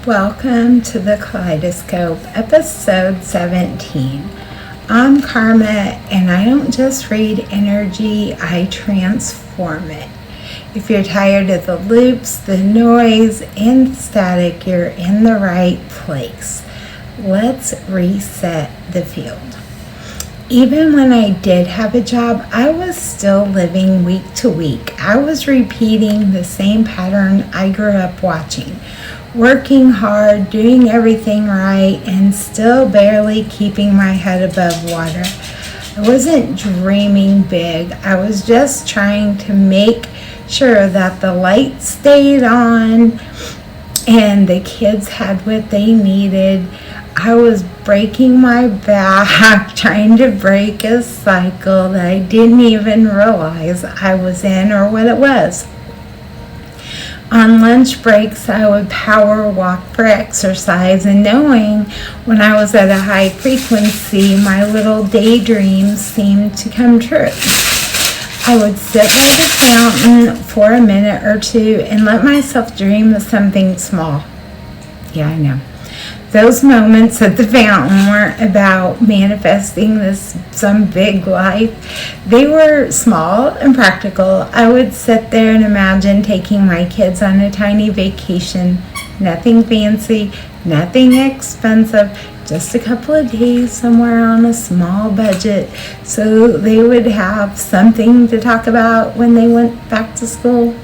Welcome to the Kaleidoscope, episode 17. I'm Karma, and I don't just read energy, I transform it. If you're tired of the loops, the noise, and the static, you're in the right place. Let's reset the field. Even when I did have a job, I was still living week to week. I was repeating the same pattern I grew up watching. Working hard, doing everything right, and still barely keeping my head above water. I wasn't dreaming big. I was just trying to make sure that the lights stayed on and the kids had what they needed. I was breaking my back, trying to break a cycle that I didn't even realize I was in or what it was. On lunch breaks, I would power walk for exercise, and knowing when I was at a high frequency, my little daydreams seemed to come true. I would sit by the fountain for a minute or two and let myself dream of something small. Yeah, I know. Those moments at the fountain weren't about manifesting some big life. They were small and practical. I would sit there and imagine taking my kids on a tiny vacation. Nothing fancy, nothing expensive, just a couple of days somewhere on a small budget so they would have something to talk about when they went back to school.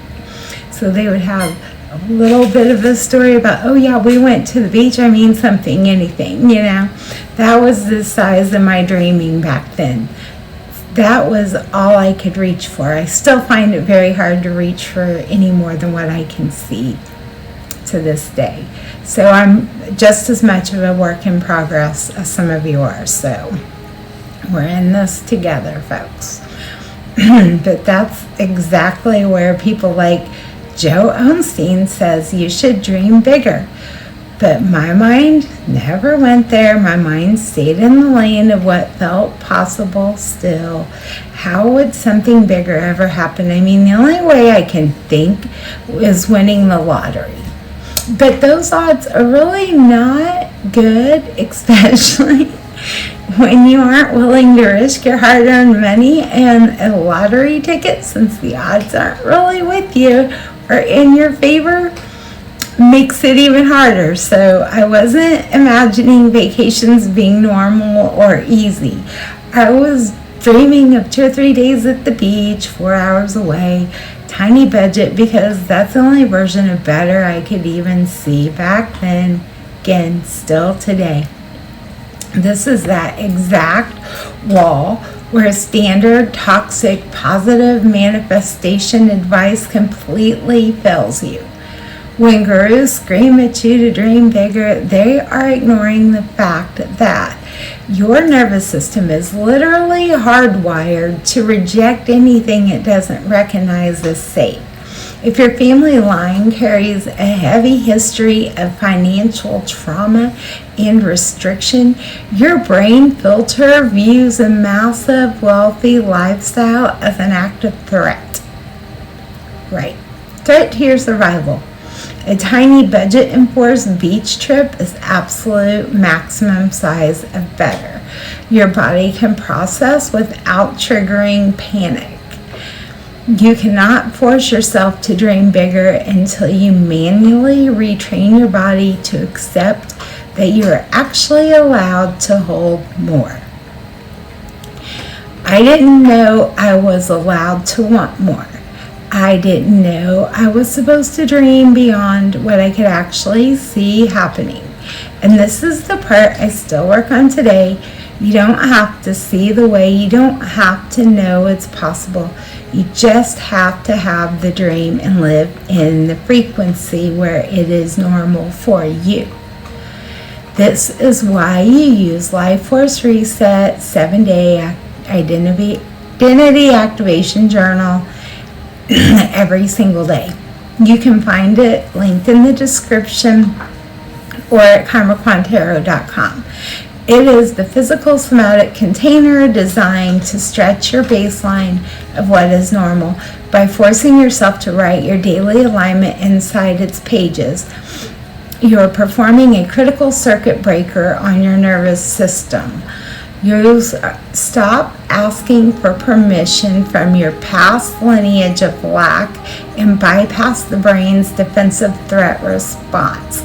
So they would have a little bit of a story about, oh yeah, we went to the beach. I mean, something, anything, you know. That was the size of my dreaming back then. That was all I could reach for. I still find it very hard to reach for any more than what I can see to this day. So I'm just as much of a work in progress as some of you are. So we're in this together, folks. But that's exactly where people like Joe Osteen says you should dream bigger. But my mind never went there. My mind stayed in the lane of what felt possible still. How would something bigger ever happen? I mean, the only way I can think is winning the lottery. But those odds are really not good, especially when you aren't willing to risk your hard-earned money and a lottery ticket, since the odds aren't really with you or in your favor, makes it even harder. So I wasn't imagining vacations being normal or easy. I was dreaming of 2 or 3 days at the beach, 4 hours away, tiny budget, because that's the only version of better I could even see back then, again, still today. This is that exact wall where standard toxic positive manifestation advice completely fails you. When gurus scream at you to dream bigger, they are ignoring the fact that your nervous system is literally hardwired to reject anything it doesn't recognize as safe. If your family line carries a heavy history of financial trauma and restriction, your brain filter views a massive wealthy lifestyle as an active threat. Right. Threat to your survival. A tiny budget-enforced beach trip is absolute maximum size of better. Your body can process without triggering panic. You cannot force yourself to dream bigger until you manually retrain your body to accept that you are actually allowed to hold more. I didn't know I was allowed to want more. I didn't know I was supposed to dream beyond what I could actually see happening. And this is the part I still work on today. You don't have to see the way. You don't have to know it's possible. You just have to have the dream and live in the frequency where it is normal for you. This is why you use Life Force Reset 7-Day Identity Activation Journal every single day. You can find it linked in the description or at CarmaQuanTarot.com. It is the physical somatic container designed to stretch your baseline of what is normal by forcing yourself to write your daily alignment inside its pages. You're performing a critical circuit breaker on your nervous system. You stop asking for permission from your past lineage of lack and bypass the brain's defensive threat response.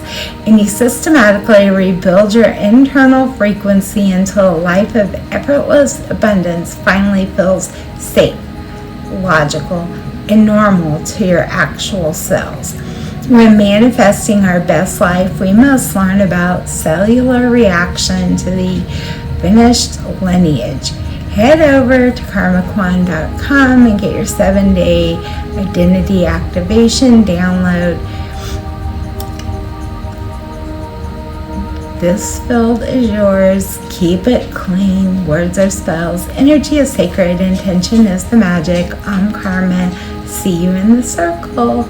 And you systematically rebuild your internal frequency until a life of effortless abundance finally feels safe, logical, and normal to your actual selves. When manifesting our best life, we must learn about cellular reaction to the finished lineage. Head over to CarmaQuanTarot.com and get your 7-day identity activation download. This field is yours. Keep it clean. Words are spells. Energy is sacred. Intention is the magic. I'm Karma. See you in the circle.